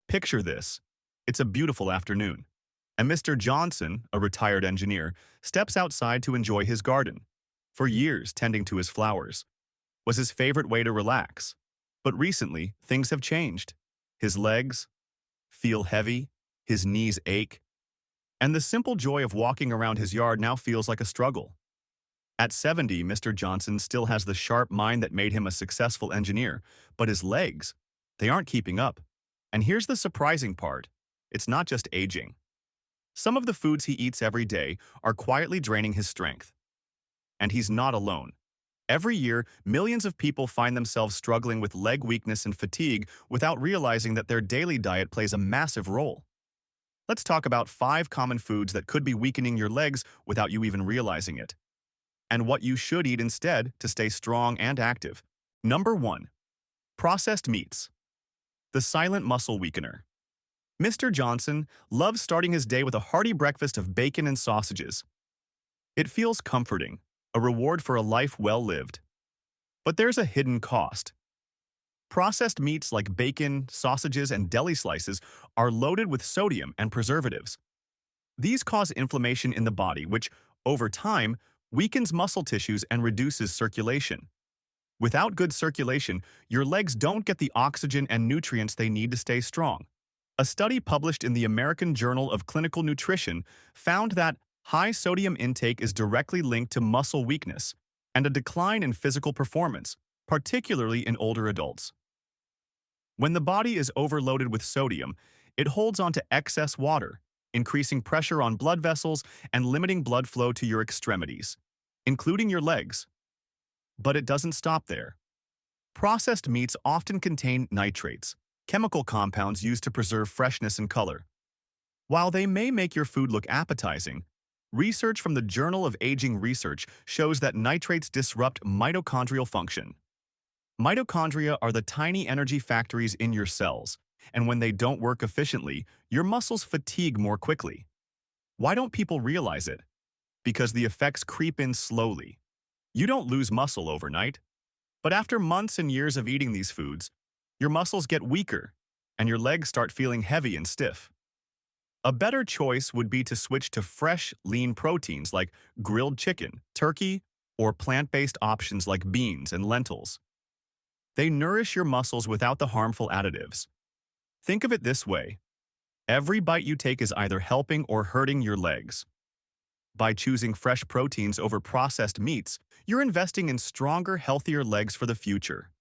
Picture this. It's a beautiful afternoon, and Mr. Johnson, a retired engineer, steps outside to enjoy his garden. For years, tending to his flowers was his favorite way to relax. But recently, things have changed. His legs feel heavy, his knees ache, and the simple joy of walking around his yard now feels like a struggle. At 70, Mr. Johnson still has the sharp mind that made him a successful engineer, but his legs, they aren't keeping up. And here's the surprising part. It's not just aging. Some of the foods he eats every day are quietly draining his strength. And he's not alone. Every year, millions of people find themselves struggling with leg weakness and fatigue without realizing that their daily diet plays a massive role. Let's talk about 5 common foods that could be weakening your legs without you even realizing it, and what you should eat instead to stay strong and active. Number 1. Processed meats. The silent muscle weakener. Mr. Johnson loves starting his day with a hearty breakfast of bacon and sausages. It feels comforting, a reward for a life well lived. But there's a hidden cost. Processed meats like bacon, sausages, and deli slices are loaded with sodium and preservatives. These cause inflammation in the body, which, over time, weakens muscle tissues and reduces circulation. Without good circulation, your legs don't get the oxygen and nutrients they need to stay strong. A study published in the American Journal of Clinical Nutrition found that high sodium intake is directly linked to muscle weakness and a decline in physical performance, particularly in older adults. When the body is overloaded with sodium, it holds onto excess water, increasing pressure on blood vessels and limiting blood flow to your extremities, including your legs. But it doesn't stop there. Processed meats often contain nitrates, chemical compounds used to preserve freshness and color. While they may make your food look appetizing, research from the Journal of Aging Research shows that nitrates disrupt mitochondrial function. Mitochondria are the tiny energy factories in your cells, and when they don't work efficiently, your muscles fatigue more quickly. Why don't people realize it? Because the effects creep in slowly. You don't lose muscle overnight, but after months and years of eating these foods, your muscles get weaker, and your legs start feeling heavy and stiff. A better choice would be to switch to fresh, lean proteins like grilled chicken, turkey, or plant-based options like beans and lentils. They nourish your muscles without the harmful additives. Think of it this way. Every bite you take is either helping or hurting your legs. By choosing fresh proteins over processed meats, you're investing in stronger, healthier legs for the future.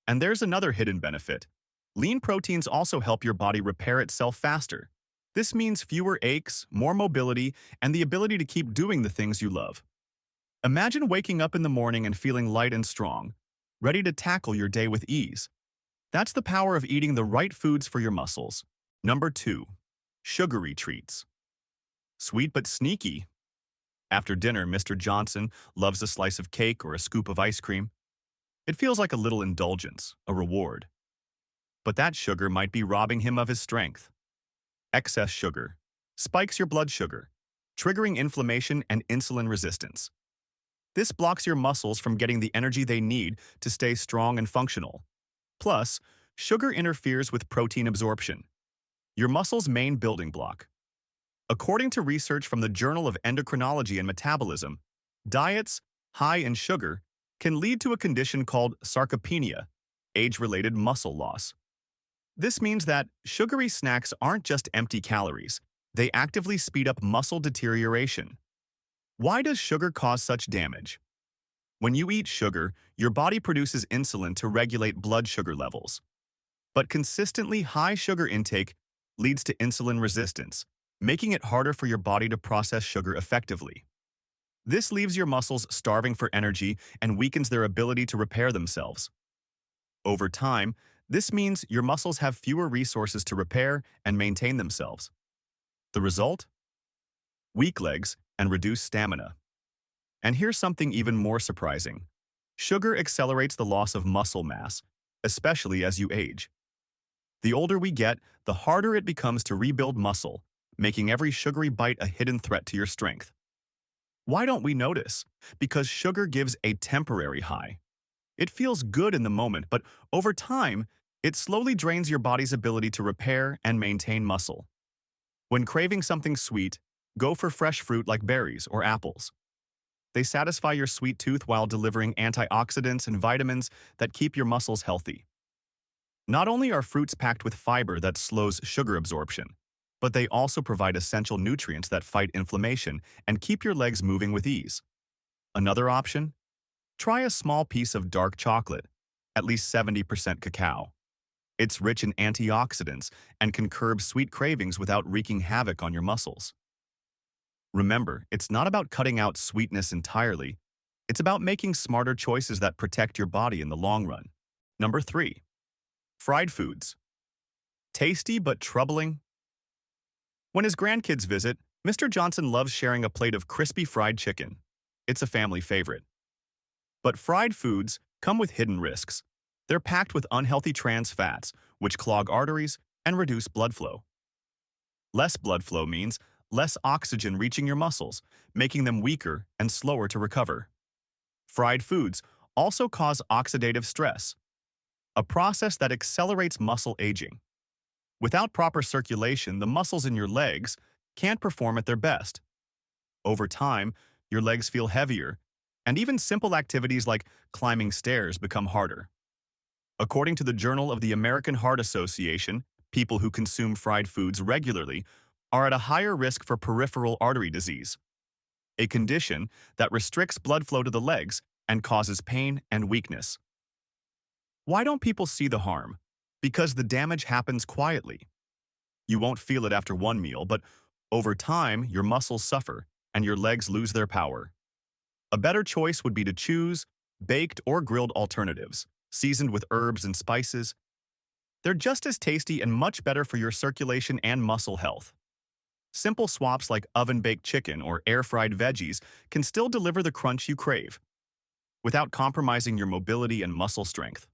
And there's another hidden benefit. Lean proteins also help your body repair itself faster. This means fewer aches, more mobility, and the ability to keep doing the things you love. Imagine waking up in the morning and feeling light and strong, ready to tackle your day with ease. That's the power of eating the right foods for your muscles. Number 2. Sugary treats. Sweet but sneaky. After dinner, Mr. Johnson loves a slice of cake or a scoop of ice cream. It feels like a little indulgence, a reward. But that sugar might be robbing him of his strength. Excess sugar spikes your blood sugar, triggering inflammation and insulin resistance. This blocks your muscles from getting the energy they need to stay strong and functional. Plus, sugar interferes with protein absorption, your muscle's main building block. According to research from the Journal of Endocrinology and Metabolism, diets high in sugar can lead to a condition called sarcopenia, age-related muscle loss. This means that sugary snacks aren't just empty calories, they actively speed up muscle deterioration. Why does sugar cause such damage? When you eat sugar, your body produces insulin to regulate blood sugar levels. But consistently high sugar intake leads to insulin resistance, making it harder for your body to process sugar effectively. This leaves your muscles starving for energy and weakens their ability to repair themselves. Over time, this means your muscles have fewer resources to repair and maintain themselves. The result? Weak legs and reduced stamina. And here's something even more surprising. Sugar accelerates the loss of muscle mass, especially as you age. The older we get, the harder it becomes to rebuild muscle, making every sugary bite a hidden threat to your strength. Why don't we notice? Because sugar gives a temporary high. It feels good in the moment, but over time, It slowly drains your body's ability to repair and maintain muscle. When craving something sweet, go for fresh fruit like berries or apples. They satisfy your sweet tooth while delivering antioxidants and vitamins that keep your muscles healthy. Not only are fruits packed with fiber that slows sugar absorption, but they also provide essential nutrients that fight inflammation and keep your legs moving with ease. Another option? Try a small piece of dark chocolate, at least 70% cacao. It's rich in antioxidants and can curb sweet cravings without wreaking havoc on your muscles. Remember, it's not about cutting out sweetness entirely. It's about making smarter choices that protect your body in the long run. Number 3. Fried foods. Tasty but troubling. When his grandkids visit, Mr. Johnson loves sharing a plate of crispy fried chicken. It's a family favorite. But fried foods come with hidden risks. They're packed with unhealthy trans fats, which clog arteries and reduce blood flow. Less blood flow means less oxygen reaching your muscles, making them weaker and slower to recover. Fried foods also cause oxidative stress, a process that accelerates muscle aging. Without proper circulation, the muscles in your legs can't perform at their best. Over time, your legs feel heavier, and even simple activities like climbing stairs become harder. According to the Journal of the American Heart Association, people who consume fried foods regularly are at a higher risk for peripheral artery disease, a condition that restricts blood flow to the legs and causes pain and weakness. Why don't people see the harm? Because the damage happens quietly. You won't feel it after one meal, but over time, your muscles suffer and your legs lose their power. A better choice would be to choose baked or grilled alternatives, seasoned with herbs and spices. They're just as tasty and much better for your circulation and muscle health. Simple swaps like oven-baked chicken or air-fried veggies can still deliver the crunch you crave, without compromising your mobility and muscle strength.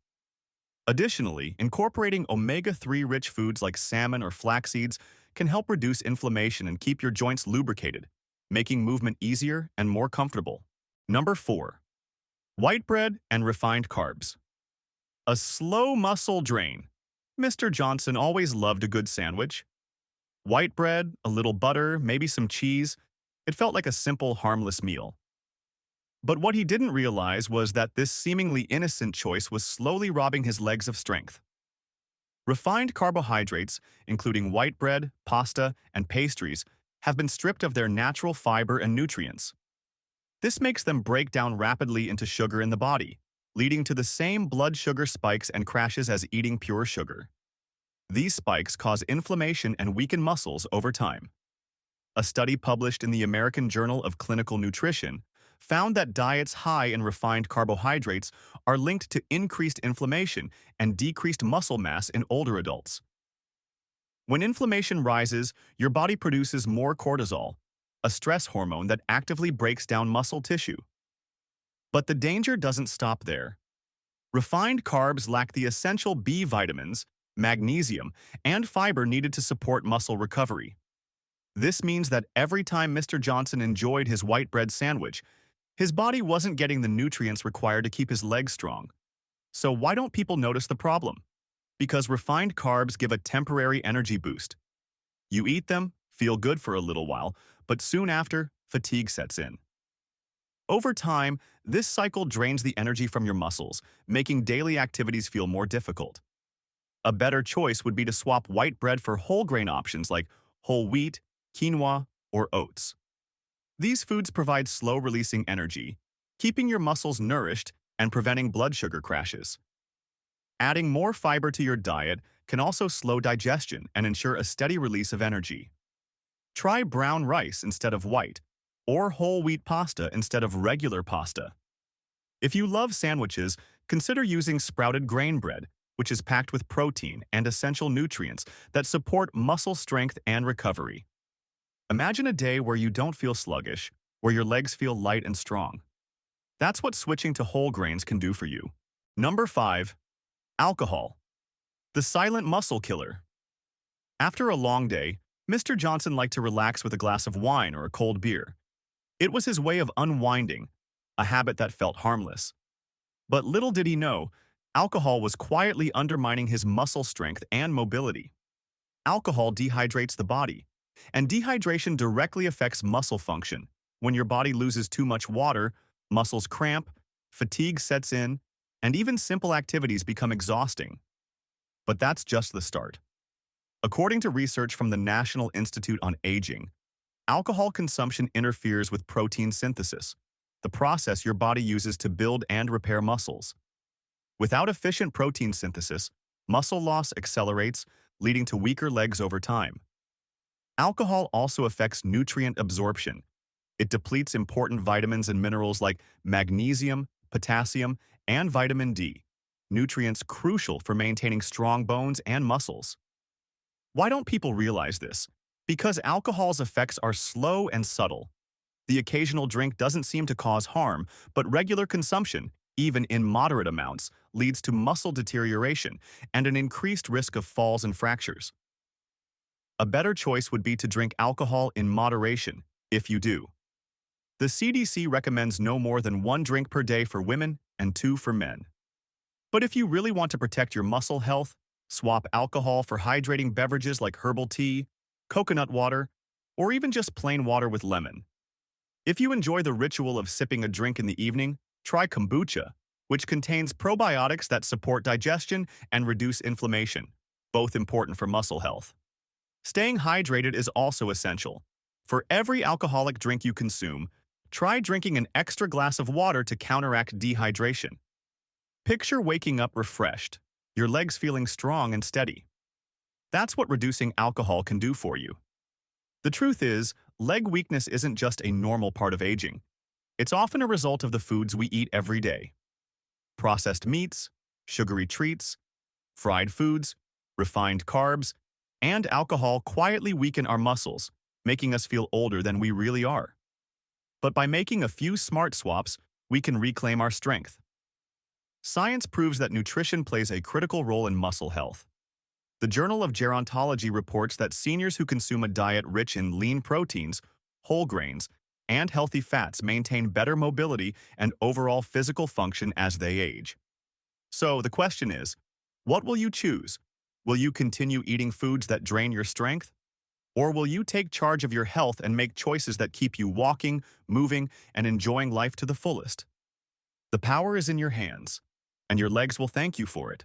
Additionally, incorporating omega-3 rich foods like salmon or flax seeds can help reduce inflammation and keep your joints lubricated, making movement easier and more comfortable. Number 4. White bread and refined carbs. A slow muscle drain. Mr. Johnson always loved a good sandwich. White bread, a little butter, maybe some cheese. It felt like a simple, harmless meal. But what he didn't realize was that this seemingly innocent choice was slowly robbing his legs of strength. Refined carbohydrates, including white bread, pasta, and pastries, have been stripped of their natural fiber and nutrients. This makes them break down rapidly into sugar in the body, leading to the same blood sugar spikes and crashes as eating pure sugar. These spikes cause inflammation and weaken muscles over time. A study published in the American Journal of Clinical Nutrition found that diets high in refined carbohydrates are linked to increased inflammation and decreased muscle mass in older adults. When inflammation rises, your body produces more cortisol, a stress hormone that actively breaks down muscle tissue. But the danger doesn't stop there. Refined carbs lack the essential B vitamins, magnesium, and fiber needed to support muscle recovery. This means that every time Mr. Johnson enjoyed his white bread sandwich, his body wasn't getting the nutrients required to keep his legs strong. So why don't people notice the problem? Because refined carbs give a temporary energy boost. You eat them, feel good for a little while, but soon after, fatigue sets in. Over time, this cycle drains the energy from your muscles, making daily activities feel more difficult. A better choice would be to swap white bread for whole grain options like whole wheat, quinoa, or oats. These foods provide slow-releasing energy, keeping your muscles nourished and preventing blood sugar crashes. Adding more fiber to your diet can also slow digestion and ensure a steady release of energy. Try brown rice instead of white, or whole wheat pasta instead of regular pasta. If you love sandwiches, consider using sprouted grain bread, which is packed with protein and essential nutrients that support muscle strength and recovery. Imagine a day where you don't feel sluggish, where your legs feel light and strong. That's what switching to whole grains can do for you. Number 5. Alcohol. The silent muscle killer. After a long day, Mr. Johnson liked to relax with a glass of wine or a cold beer. It was his way of unwinding, a habit that felt harmless. But little did he know, Alcohol was quietly undermining his muscle strength and mobility. Alcohol dehydrates the body, and dehydration directly affects muscle function. When your body loses too much water, muscles cramp, fatigue sets in, and even simple activities become exhausting. But that's just the start. According to research from the National Institute on Aging, alcohol consumption interferes with protein synthesis, the process your body uses to build and repair muscles. Without efficient protein synthesis, muscle loss accelerates, leading to weaker legs over time. Alcohol also affects nutrient absorption. It depletes important vitamins and minerals like magnesium, potassium, and vitamin D, nutrients crucial for maintaining strong bones and muscles. Why don't people realize this? Because alcohol's effects are slow and subtle. The occasional drink doesn't seem to cause harm, but regular consumption, even in moderate amounts, leads to muscle deterioration and an increased risk of falls and fractures. A better choice would be to drink alcohol in moderation, if you do. The CDC recommends no more than 1 drink per day for women and 2 for men. But if you really want to protect your muscle health, swap alcohol for hydrating beverages like herbal tea, coconut water, or even just plain water with lemon. If you enjoy the ritual of sipping a drink in the evening, try kombucha, which contains probiotics that support digestion and reduce inflammation, both important for muscle health. Staying hydrated is also essential. For every alcoholic drink you consume, try drinking an extra glass of water to counteract dehydration. Picture waking up refreshed, your legs feeling strong and steady. That's what reducing alcohol can do for you. The truth is, leg weakness isn't just a normal part of aging. It's often a result of the foods we eat every day. Processed meats, sugary treats, fried foods, refined carbs, and alcohol quietly weaken our muscles, making us feel older than we really are. But by making a few smart swaps, we can reclaim our strength. Science proves that nutrition plays a critical role in muscle health. The Journal of Gerontology reports that seniors who consume a diet rich in lean proteins, whole grains, and healthy fats maintain better mobility and overall physical function as they age. So the question is, what will you choose? Will you continue eating foods that drain your strength? Or will you take charge of your health and make choices that keep you walking, moving, and enjoying life to the fullest? The power is in your hands, and your legs will thank you for it.